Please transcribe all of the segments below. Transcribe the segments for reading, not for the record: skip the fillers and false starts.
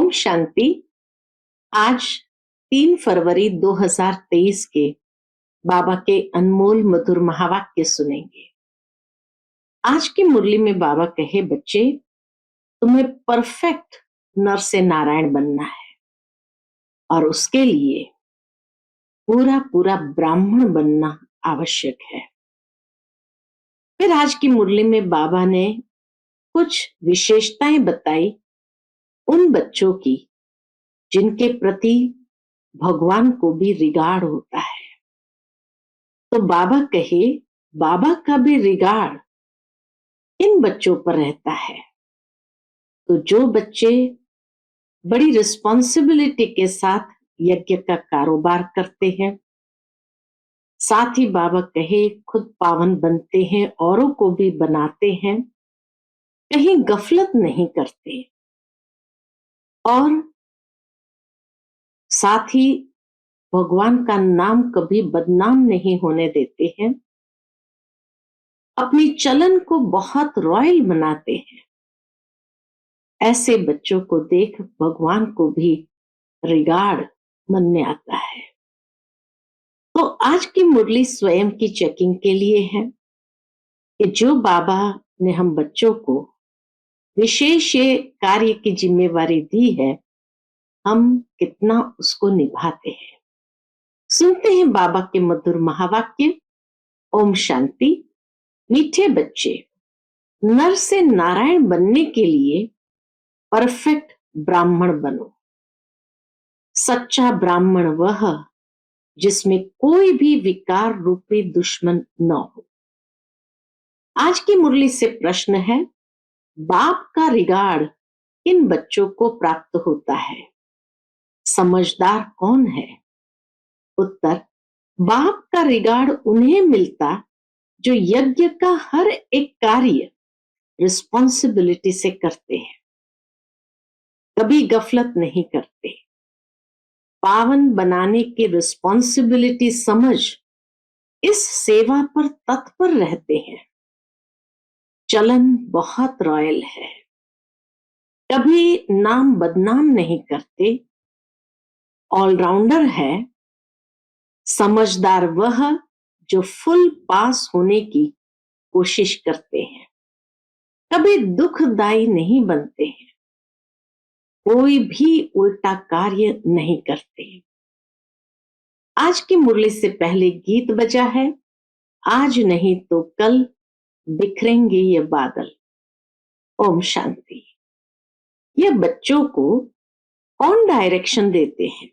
ओम शांति। आज 3 फरवरी 2023 के बाबा के अनमोल मधुर महावाक्य सुनेंगे। आज की मुरली में बाबा कहे, बच्चे तुम्हें परफेक्ट नर से नारायण बनना है और उसके लिए पूरा पूरा ब्राह्मण बनना आवश्यक है। फिर आज की मुरली में बाबा ने कुछ विशेषताएं बताई उन बच्चों की जिनके प्रति भगवान को भी रिगार्ड होता है। तो बाबा कहे, बाबा का भी रिगार्ड इन बच्चों पर रहता है। तो जो बच्चे बड़ी रिस्पॉन्सिबिलिटी के साथ यज्ञ का कारोबार करते हैं, साथ ही बाबा कहे खुद पावन बनते हैं, औरों को भी बनाते हैं, कहीं गफलत नहीं करते और साथ ही भगवान का नाम कभी बदनाम नहीं होने देते हैं, अपनी चलन को बहुत रॉयल बनाते हैं। ऐसे बच्चों को देख भगवान को भी रिगार्ड मन में आता है। तो आज की मुरली स्वयं की चेकिंग के लिए है कि जो बाबा ने हम बच्चों को विशेष ये कार्य की जिम्मेवारी दी है, हम कितना उसको निभाते हैं। सुनते हैं बाबा के मधुर महावाक्य। ओम शांति। मीठे बच्चे, नर से नारायण बनने के लिए परफेक्ट ब्राह्मण बनो। सच्चा ब्राह्मण वह जिसमें कोई भी विकार रूपी दुश्मन न हो। आज की मुरली से प्रश्न है, बाप का रिगार्ड इन बच्चों को प्राप्त होता है, समझदार कौन है? उत्तर, बाप का रिगार्ड उन्हें मिलता जो यज्ञ का हर एक कार्य रिस्पॉन्सिबिलिटी से करते हैं, कभी गफलत नहीं करते, पावन बनाने की रिस्पॉन्सिबिलिटी समझ इस सेवा पर तत्पर रहते हैं। चलन बहुत रॉयल है, कभी नाम बदनाम नहीं करते, ऑलराउंडर है। समझदार वह जो फुल पास होने की कोशिश करते हैं, कभी दुखदाई नहीं बनते हैं, कोई भी उल्टा कार्य नहीं करते। आज की मुरली से पहले गीत बजा है, आज नहीं तो कल बिखरेंगे ये बादल। ओम शांति। ये बच्चों को कौन डायरेक्शन देते हैं?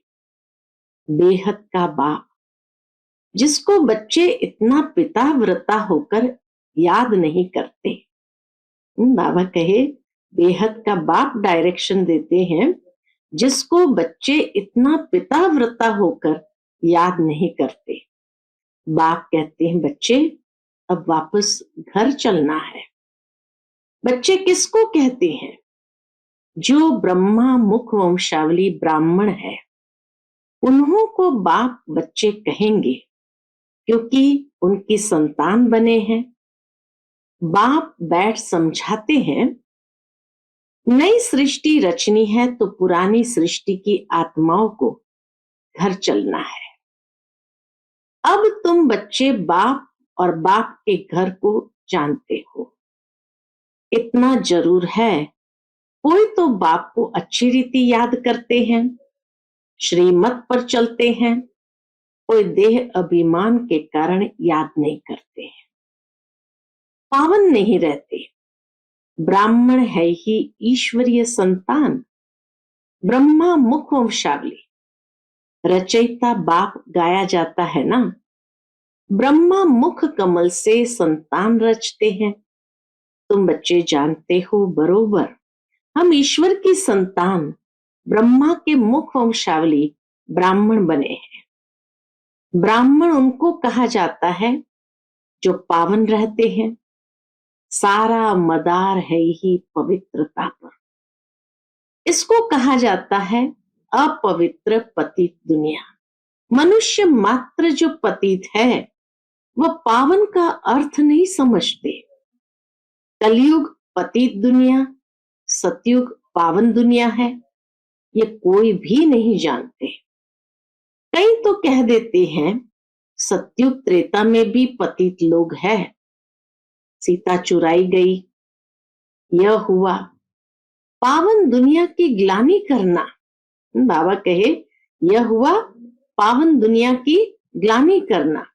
बेहद का बाप, जिसको बच्चे इतना पिताव्रता होकर याद नहीं करते। बाबा कहे, बेहद का बाप डायरेक्शन देते हैं जिसको बच्चे इतना पिताव्रता होकर याद नहीं करते। बाप कहते हैं, बच्चे अब वापस घर चलना है। बच्चे किसको कहते हैं? जो ब्रह्मा मुख वंशावली ब्राह्मण है, उन्हों को बाप बच्चे कहेंगे क्योंकि उनकी संतान बने हैं। बाप बैठ समझाते हैं, नई सृष्टि रचनी है तो पुरानी सृष्टि की आत्माओं को घर चलना है। अब तुम बच्चे बाप और बाप के घर को जानते हो, इतना जरूर है। कोई तो बाप को अच्छी रीति याद करते हैं, श्रीमत पर चलते हैं, कोई देह अभिमान के कारण याद नहीं करते हैं, पावन नहीं रहते। ब्राह्मण है ही ईश्वरीय संतान, ब्रह्मा मुख वंशावली रचयिता बाप गाया जाता है ना। ब्रह्मा मुख कमल से संतान रचते हैं। तुम बच्चे जानते हो बरोबर, हम ईश्वर की संतान ब्रह्मा के मुख वंशावली ब्राह्मण बने हैं। ब्राह्मण उनको कहा जाता है जो पावन रहते हैं। सारा मदार है ही पवित्रता पर। इसको कहा जाता है अपवित्र पतित दुनिया। मनुष्य मात्र जो पतित है वह पावन का अर्थ नहीं समझते। कलयुग पतित दुनिया, सतयुग पावन दुनिया है। ये कोई भी नहीं जानते। कई तो कह देते हैं सतयुग त्रेता में भी पतित लोग हैं, सीता चुराई गई, यह हुआ। पावन दुनिया की ग्लानि करना, बाबा कहे यह हुआ पावन दुनिया की ग्लानि करना,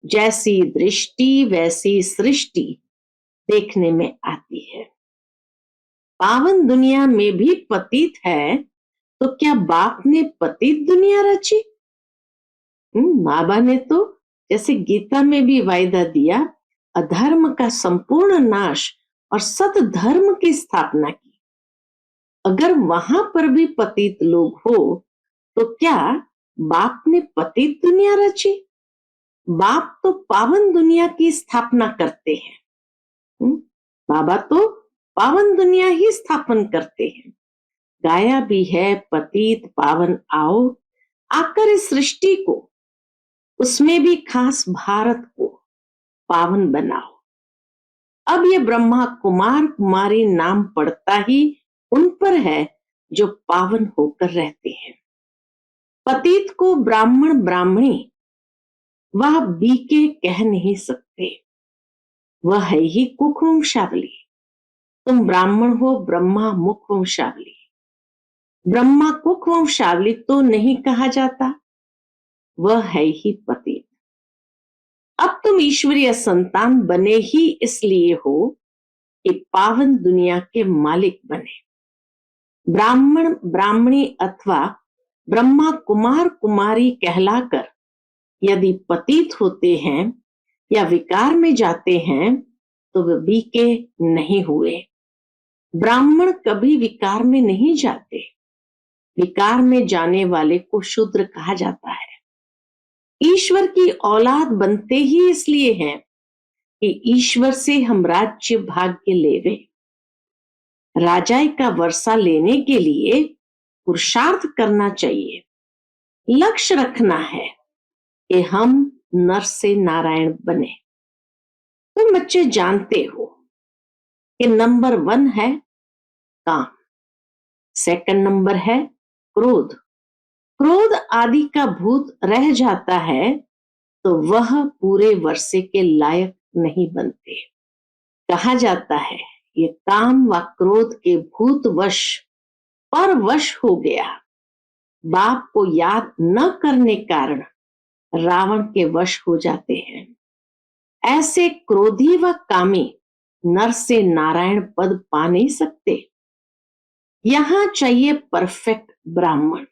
जैसी दृष्टि वैसी सृष्टि देखने में आती है। पावन दुनिया में भी पतित है, तो क्या बाप ने पतित दुनिया रची? बाबा ने तो जैसे गीता में भी वायदा दिया, अधर्म का संपूर्ण नाश और सत धर्म की स्थापना की। अगर वहां पर भी पतित लोग हो, तो क्या बाप ने पतित दुनिया रची? बाप तो पावन दुनिया की स्थापना करते हैं। बाबा तो पावन दुनिया ही स्थापन करते हैं। गाया भी है पतित पावन आओ, आकर इस सृष्टि को, उसमें भी खास भारत को पावन बनाओ। अब ये ब्रह्मा कुमार कुमारी नाम पड़ता ही उन पर है जो पावन होकर रहते हैं। पतित को ब्राह्मण ब्राह्मणी वह बीके कह नहीं सकते, वह है ही कुक वंशावली। तुम ब्राह्मण हो ब्रह्मा मुख वंशावली, ब्रह्मा कुक वंशावली तो नहीं कहा जाता, वह है ही पतित। अब तुम ईश्वरीय संतान बने ही इसलिए हो कि पावन दुनिया के मालिक बने। ब्राह्मण ब्राह्मणी अथवा ब्रह्मा कुमार कुमारी कहलाकर यदि पतित होते हैं या विकार में जाते हैं, तो वे बीके नहीं हुए। ब्राह्मण कभी विकार में नहीं जाते, विकार में जाने वाले को शूद्र कहा जाता है। ईश्वर की औलाद बनते ही इसलिए हैं कि ईश्वर से हम राज्य भाग्य लेवे। राजाई का वर्षा लेने के लिए पुरुषार्थ करना चाहिए, लक्ष्य रखना है कि हम नर से नारायण बने। तुम बच्चे जानते हो कि नंबर 1 है काम, सेकंड नंबर है क्रोध। क्रोध आदि का भूत रह जाता है तो वह पूरे वर्षे के लायक नहीं बनते। कहा जाता है ये काम व क्रोध के भूत वश पर वश हो गया, बाप को याद न करने कारण रावण के वश हो जाते हैं। ऐसे क्रोधी व कामी नर से नारायण पद पा नहीं सकते। यहां चाहिए परफेक्ट ब्राह्मण,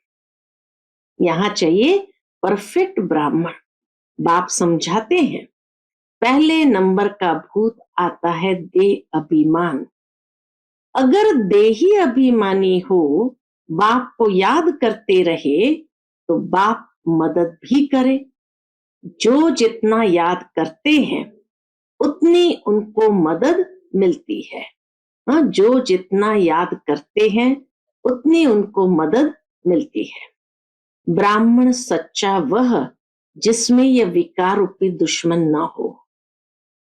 यहां चाहिए परफेक्ट ब्राह्मण। बाप समझाते हैं पहले नंबर का भूत आता है देह अभिमान। अगर देही अभिमानी हो, बाप को याद करते रहे तो बाप मदद भी करे। जो जितना याद करते हैं उतनी उनको मदद मिलती है। जो जितना याद करते हैं उतनी उनको मदद मिलती है। ब्राह्मण सच्चा वह जिसमें यह विकार रूपी दुश्मन न हो।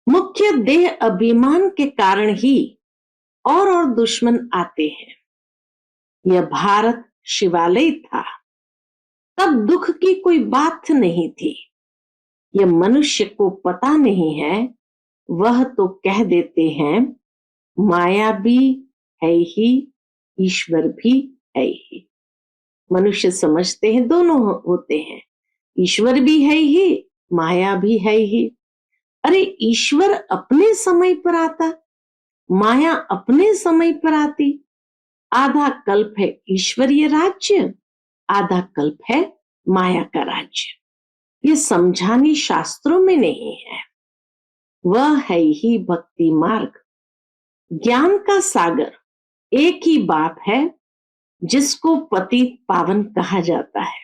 मुख्य देह अभिमान के कारण ही और दुश्मन आते हैं। यह भारत शिवालय था, तब दुख की कोई बात नहीं थी। यह मनुष्य को पता नहीं है, वह तो कह देते हैं माया भी है ही ईश्वर भी है ही। मनुष्य समझते हैं दोनों होते हैं, ईश्वर भी है ही माया भी है ही। अरे ईश्वर अपने समय पर आता, माया अपने समय पर आती। आधा कल्प है ईश्वरीय राज्य, आधा कल्प है माया का राज्य। ये समझानी शास्त्रों में नहीं है, वह है ही भक्ति मार्ग। ज्ञान का सागर एक ही बाप है जिसको पतित पावन कहा जाता है।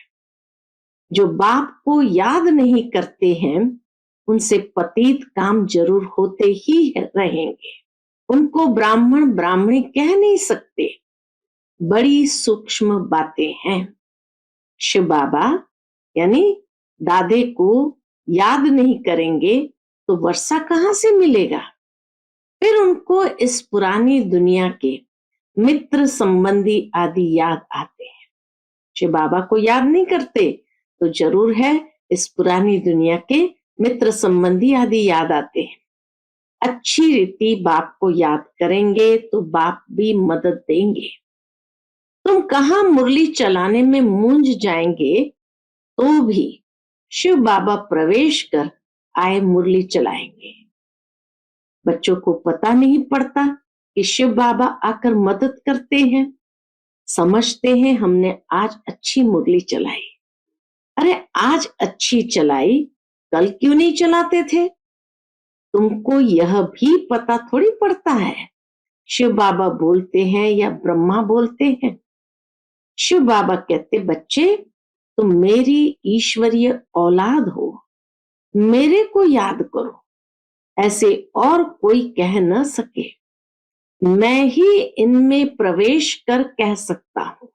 जो बाप को याद नहीं करते हैं उनसे पतित काम जरूर होते ही रहेंगे। उनको ब्राह्मण ब्राह्मणी कह नहीं सकते, बड़ी सूक्ष्म बातें हैं। शिव बाबा यानी दादे को याद नहीं करेंगे तो वर्षा कहां से मिलेगा? फिर उनको इस पुरानी दुनिया के मित्र संबंधी आदि याद आते हैं। शिव बाबा को याद नहीं करते तो जरूर है इस पुरानी दुनिया के मित्र संबंधी आदि याद आते हैं। अच्छी रीति बाप को याद करेंगे तो बाप भी मदद देंगे। तुम कहाँ मुरली चलाने में मूंझ जाएंगे तो भी शिव बाबा प्रवेश कर आए मुरली चलाएंगे। बच्चों को पता नहीं पड़ता कि शिव बाबा आकर मदद करते हैं, समझते हैं हमने आज अच्छी मुरली चलाई। अरे आज अच्छी चलाई, कल क्यों नहीं चलाते थे? तुमको यह भी पता थोड़ी पड़ता है शिव बाबा बोलते हैं या ब्रह्मा बोलते हैं। शिव बाबा कहते बच्चे तुम मेरी ईश्वरीय औलाद हो, मेरे को याद करो, ऐसे और कोई कह न सके। मैं ही इनमें प्रवेश कर कह सकता हूं।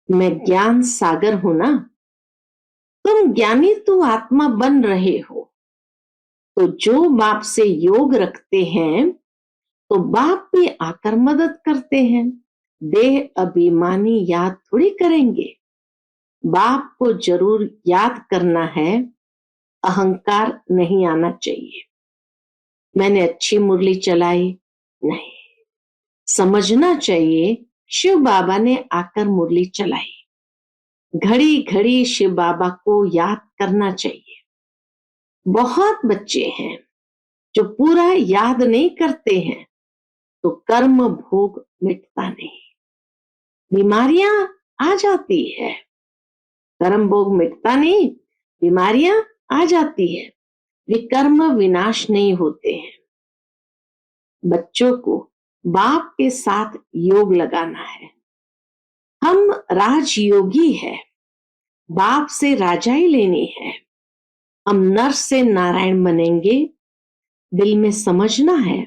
मैं ज्ञान सागर हूं ना। तुम ज्ञानी तो आत्मा बन रहे हो, तो जो बाप से योग रखते हैं तो बाप भी आकर मदद करते हैं। देह अभिमानी याद थोड़ी करेंगे, बाप को जरूर याद करना है। अहंकार नहीं आना चाहिए। मैंने अच्छी मुरली चलाई नहीं, समझना चाहिए शिव बाबा ने आकर मुरली चलाई। घड़ी घड़ी शिव बाबा को याद करना चाहिए। बहुत बच्चे हैं जो पूरा याद नहीं करते हैं तो कर्म भोग मिटता नहीं, बीमारियां आ जाती है। कर्म भोग मिटता नहीं, बीमारियां आ जाती है, विकर्म विनाश नहीं होते हैं। बच्चों को बाप के साथ योग लगाना है। हम राजयोगी है, बाप से राजाई लेनी है। हम नर से नारायण बनेंगे। दिल में समझना है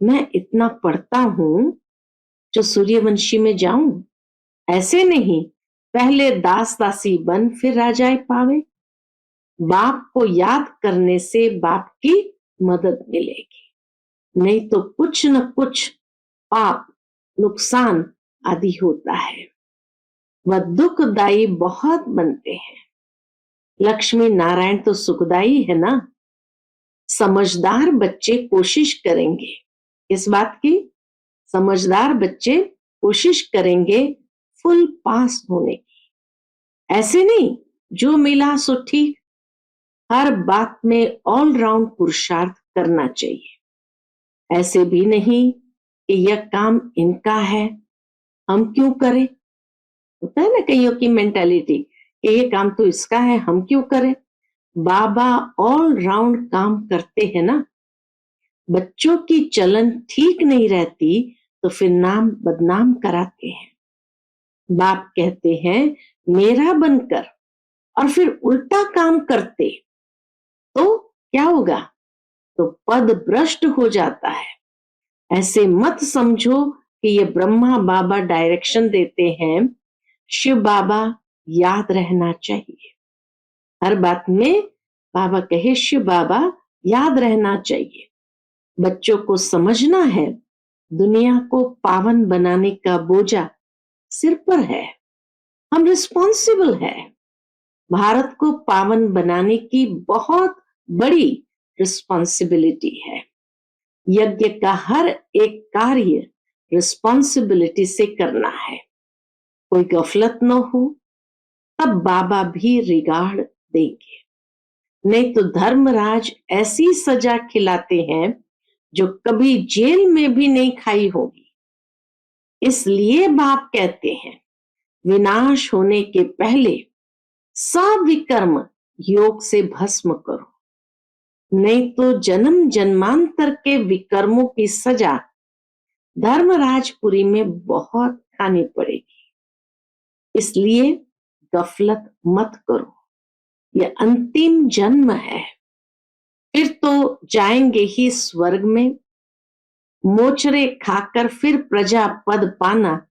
मैं इतना पढ़ता हूं जो सूर्यवंशी में जाऊं, ऐसे नहीं पहले दास दासी बन फिर राजाई पावे। बाप को याद करने से बाप की मदद मिलेगी, नहीं तो कुछ न कुछ पाप नुकसान आदि होता है। वह दुखदाई बहुत बनते हैं। लक्ष्मी नारायण तो सुखदाई है ना। समझदार बच्चे कोशिश करेंगे, इस बात की समझदार बच्चे कोशिश करेंगे फुल पास होने की। ऐसे नहीं जो मिला सो ठीक, हर बात में ऑल राउंड पुरुषार्थ करना चाहिए। ऐसे भी नहीं कि यह काम इनका है हम क्यों करें। होता है ना कईयों की मेंटालिटी कि ये काम तो इसका है हम क्यों करें। बाबा ऑल राउंड काम करते हैं ना। बच्चों की चलन ठीक नहीं रहती तो फिर नाम बदनाम कराते हैं। बाप कहते हैं मेरा बनकर और फिर उल्टा काम करते तो क्या होगा, तो पद भ्रष्ट हो जाता है। ऐसे मत समझो कि ये ब्रह्मा बाबा डायरेक्शन देते हैं। शिव बाबा याद रहना चाहिए। हर बात में बाबा कहे शिव बाबा याद रहना चाहिए। बच्चों को समझना है दुनिया को पावन बनाने का बोझा सिर पर है। हम रिस्पॉन्सिबल है। भारत को पावन बनाने की बहुत बड़ी रिस्पॉन्सिबिलिटी है। यज्ञ का हर एक कार्य रिस्पॉन्सिबिलिटी से करना है। कोई गफलत न हो तब बाबा भी रिगार्ड देंगे। नहीं तो धर्मराज ऐसी सजा खिलाते हैं जो कभी जेल में भी नहीं खाई होगी। इसलिए बाप कहते हैं विनाश होने के पहले सब विकर्म योग से भस्म करो, नहीं तो जन्म जन्मांतर के विकर्मों की सजा धर्मराजपुरी में बहुत खानी पड़ेगी। इसलिए गफलत मत करो, यह अंतिम जन्म है। फिर तो जाएंगे ही स्वर्ग में। मोचरे खाकर फिर प्रजा पद पाना,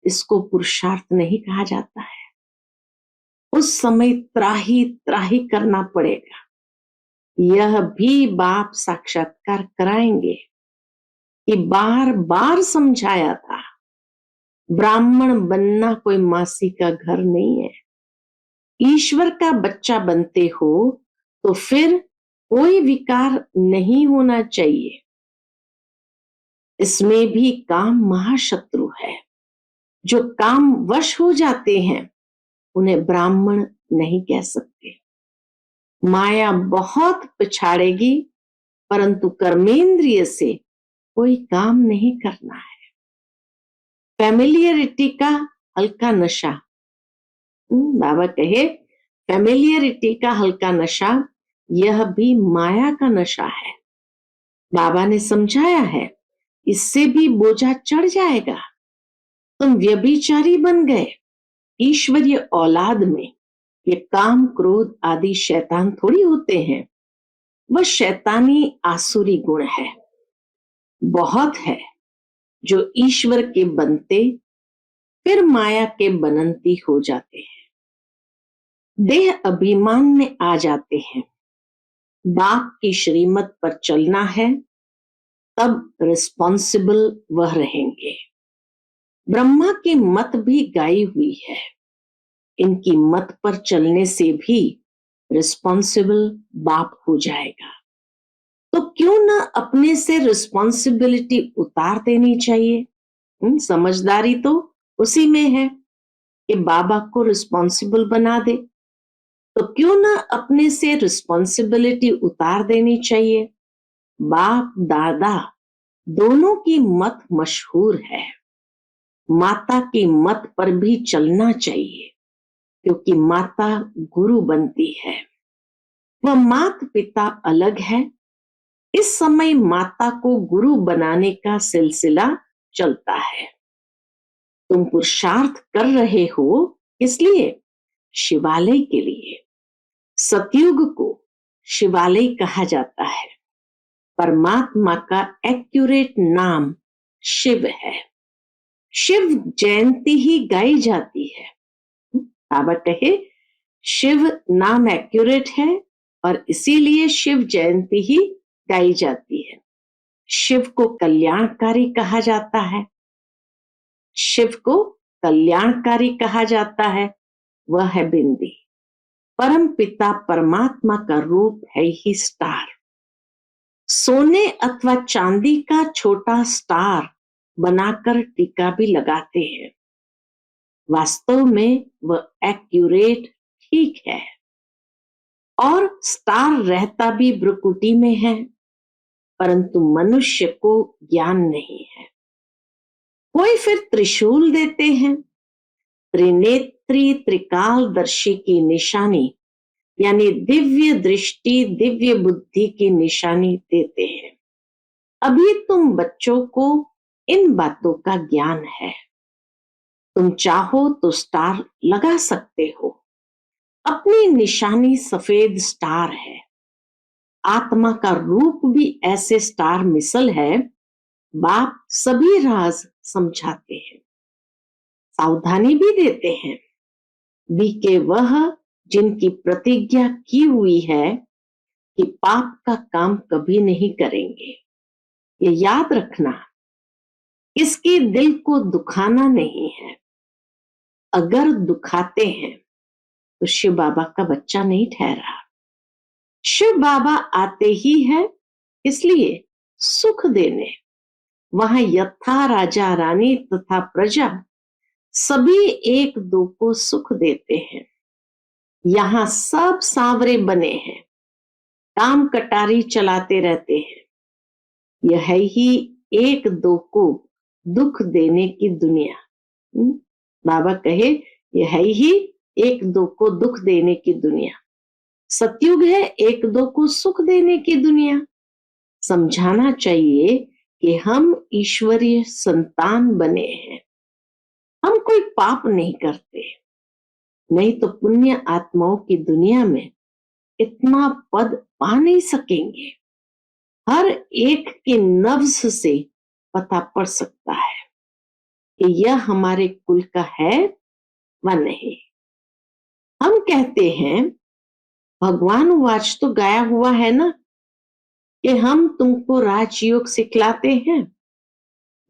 इसको पुरुषार्थ नहीं कहा जाता है। उस समय त्राही त्राही करना पड़ेगा। यह भी बाप साक्षात्कार कराएंगे कि बार बार समझाया था ब्राह्मण बनना कोई मासी का घर नहीं है। ईश्वर का बच्चा बनते हो तो फिर कोई विकार नहीं होना चाहिए। इसमें भी काम महाशत्रु है। जो काम वश हो जाते हैं उन्हें ब्राह्मण नहीं कह सकते। माया बहुत पिछाड़ेगी, परंतु कर्मेंद्रिय से कोई काम नहीं करना है। फैमिलियरिटी का हल्का नशा, बाबा कहे फैमिलियरिटी का हल्का नशा यह भी माया का नशा है। बाबा ने समझाया है इससे भी बोझा चढ़ जाएगा। तुम व्यभिचारी बन गए। ईश्वरीय औलाद में ये काम क्रोध आदि शैतान थोड़ी होते हैं। वह शैतानी आसुरी गुण है। बहुत है जो ईश्वर के बनते फिर माया के बनंती हो जाते हैं। देह अभिमान में आ जाते हैं। बाप की श्रीमत पर चलना है तब रिस्पॉन्सिबल वह रहेंगे। ब्रह्मा की मत भी गाई हुई है। इनकी मत पर चलने से भी रिस्पॉन्सिबल बाप हो जाएगा। तो क्यों ना अपने से रिस्पॉन्सिबिलिटी उतार देनी चाहिए। समझदारी तो उसी में है कि बाबा को रिस्पॉन्सिबल बना दे। तो क्यों ना अपने से रिस्पॉन्सिबिलिटी उतार देनी चाहिए। बाप दादा दोनों की मत मशहूर है। माता की मत पर भी चलना चाहिए क्योंकि माता गुरु बनती है। वह मात पिता अलग है। इस समय माता को गुरु बनाने का सिलसिला चलता है। तुम पुरुषार्थ कर रहे हो, इसलिए शिवालय के लिए। सतयुग को शिवालय कहा जाता है। परमात्मा का एक्यूरेट नाम शिव है। शिव जयंती ही गाई जाती है। बाबा कहे शिव नाम एक्यूरेट है और इसीलिए शिव जयंती ही गाई जाती है। शिव को कल्याणकारी कहा जाता है। शिव को कल्याणकारी कहा जाता है। वह है बिंदी। परम पिता परमात्मा का रूप है ही स्टार। सोने अथवा चांदी का छोटा स्टार बनाकर टीका भी लगाते हैं। वास्तव में वह एक्यूरेट ठीक है। और स्टार रहता भी ब्रकुटी में है, परंतु मनुष्य को ज्ञान नहीं है। कोई फिर त्रिशूल देते हैं। त्रिनेत्री त्रिकालदर्शी की निशानी यानी दिव्य दृष्टि दिव्य बुद्धि की निशानी देते हैं। अभी तुम बच्चों को इन बातों का ज्ञान है। तुम चाहो तो स्टार लगा सकते हो। अपनी निशानी सफेद स्टार है। आत्मा का रूप भी ऐसे स्टार मिसल है। बाप सभी राज समझाते हैं, सावधानी भी देते हैं। बीके वह जिनकी प्रतिज्ञा की हुई है कि पाप का काम कभी नहीं करेंगे। ये याद रखना, इसके दिल को दुखाना नहीं है। अगर दुखाते हैं तो शिव बाबा का बच्चा नहीं ठहरा। शिव बाबा आते ही है इसलिए सुख देने। वहां यथा राजा रानी तथा प्रजा सभी एक दो को सुख देते हैं। यहाँ सब सांवरे बने हैं, काम कटारी चलाते रहते हैं। यह ही एक दो को दुख देने की दुनिया। बाबा कहे यह ही एक दो को दुख देने की दुनिया। सतयुग है एक दो को सुख देने की दुनिया। समझाना चाहिए कि हम ईश्वरीय संतान बने हैं। हम कोई पाप नहीं करते, नहीं तो पुण्य आत्माओं की दुनिया में इतना पद पा नहीं सकेंगे। हर एक के नफ्स से पता पड़ सकता है कि यह हमारे कुल का है व नहीं। हम कहते हैं भगवान वाच तो गाया हुआ है ना कि हम तुमको राजयोग सिखलाते हैं।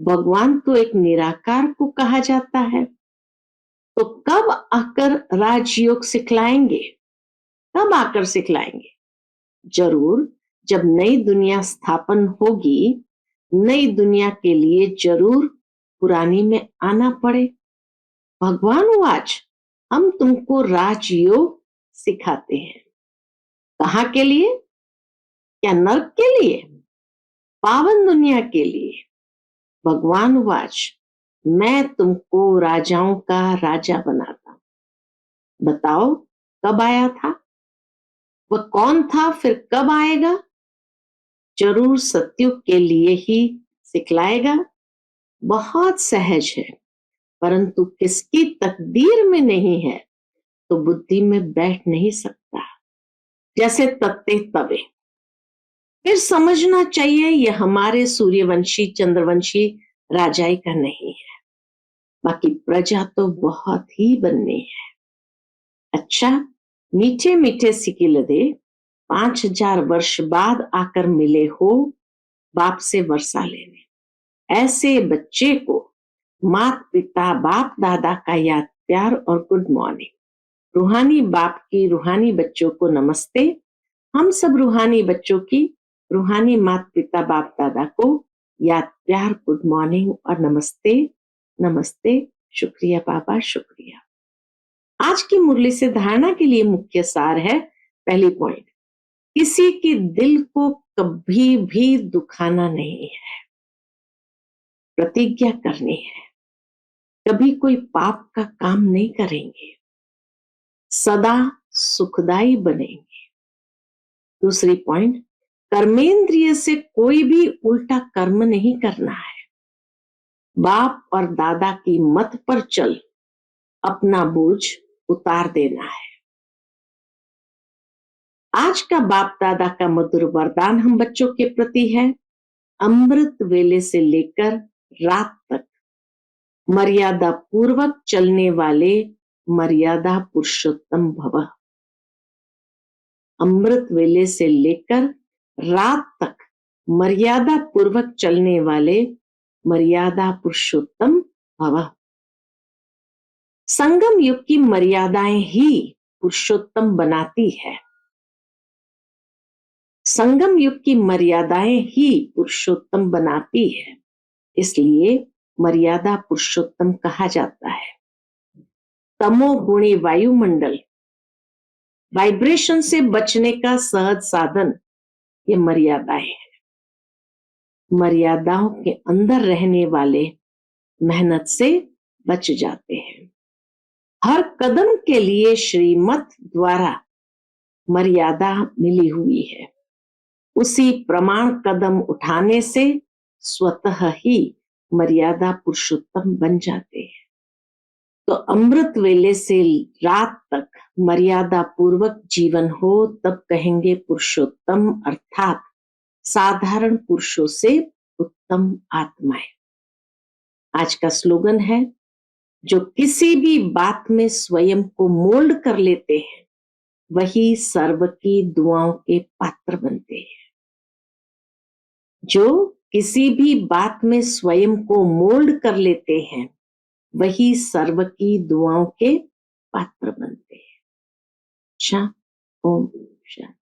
भगवान तो एक निराकार को कहा जाता है। तो कब आकर राजयोग सिखलाएंगे? कब आकर सिखलाएंगे? जरूर, जब नई दुनिया स्थापन होगी। नई दुनिया के लिए जरूर पुरानी में आना पड़े। भगवान आज हम तुमको राजयोग सिखाते हैं। कहाँ के लिए? क्या नर्क के लिए? पावन दुनिया के लिए। भगवान वाच, मैं तुमको राजाओं का राजा बनाता। बताओ कब आया था? वह कौन था? फिर कब आएगा? जरूर सत्युग के लिए ही सिखलाएगा। बहुत सहज है, परंतु किसकी तकदीर में नहीं है तो बुद्धि में बैठ नहीं सकता। जैसे तत्ते तवे। फिर समझना चाहिए यह हमारे सूर्यवंशी चंद्रवंशी राजाई का नहीं है। बाकी प्रजा तो बहुत ही बननी है। अच्छा, मीठे मीठे सिकिलदे 5000 वर्ष बाद आकर मिले हो बाप से वर्षा लेने। ऐसे बच्चे को माता पिता बाप दादा का याद प्यार और गुड मॉर्निंग। रूहानी बाप की रूहानी बच्चों को नमस्ते। हम सब रूहानी बच्चों की रूहानी माता पिता बाप दादा को याद प्यार गुड मॉर्निंग और नमस्ते। नमस्ते। शुक्रिया बाबा, शुक्रिया। आज की मुरली से धारणा के लिए मुख्य सार है। पहली पॉइंट, किसी के दिल को कभी भी दुखाना नहीं है। प्रतिज्ञा करनी है, कभी कोई पाप का काम नहीं करेंगे, सदा सुखदाई बनेंगे। दूसरी पॉइंट, कर्मेंद्रिय से कोई भी उल्टा कर्म नहीं करना है। बाप और दादा की मत पर चल अपना बोझ उतार देना है। आज का बाप दादा का मधुर वरदान हम बच्चों के प्रति है। अमृत वेले से लेकर रात तक मर्यादा पूर्वक चलने वाले मर्यादा पुरुषोत्तम भव। अमृत वेले से लेकर रात तक मर्यादा पूर्वक चलने वाले मर्यादा पुरुषोत्तम भव। संगम युग की मर्यादाएं ही पुरुषोत्तम बनाती है। संगम युग की मर्यादाएं ही पुरुषोत्तम बनाती है, इसलिए मर्यादा पुरुषोत्तम कहा जाता है। तमोगुणी वायुमंडल, वाइब्रेशन से बचने का सहज साधन ये मर्यादाएं है। मर्यादाओं के अंदर रहने वाले मेहनत से बच जाते हैं। हर कदम के लिए श्रीमत द्वारा मर्यादा मिली हुई है। उसी प्रमाण कदम उठाने से स्वतः ही मर्यादा पुरुषोत्तम बन जाते हैं। तो अमृत वेले से रात तक मर्यादा पूर्वक जीवन हो तब कहेंगे पुरुषोत्तम, अर्थात साधारण पुरुषों से उत्तम आत्माएं। आज का स्लोगन है, जो किसी भी बात में स्वयं को मोल्ड कर लेते हैं वही सर्व की दुआओं के पात्र बनते हैं। जो किसी भी बात में स्वयं को मोल्ड कर लेते हैं वही सर्व की दुआओं के पात्र बनते हैं। अच्छा, ओम शांति।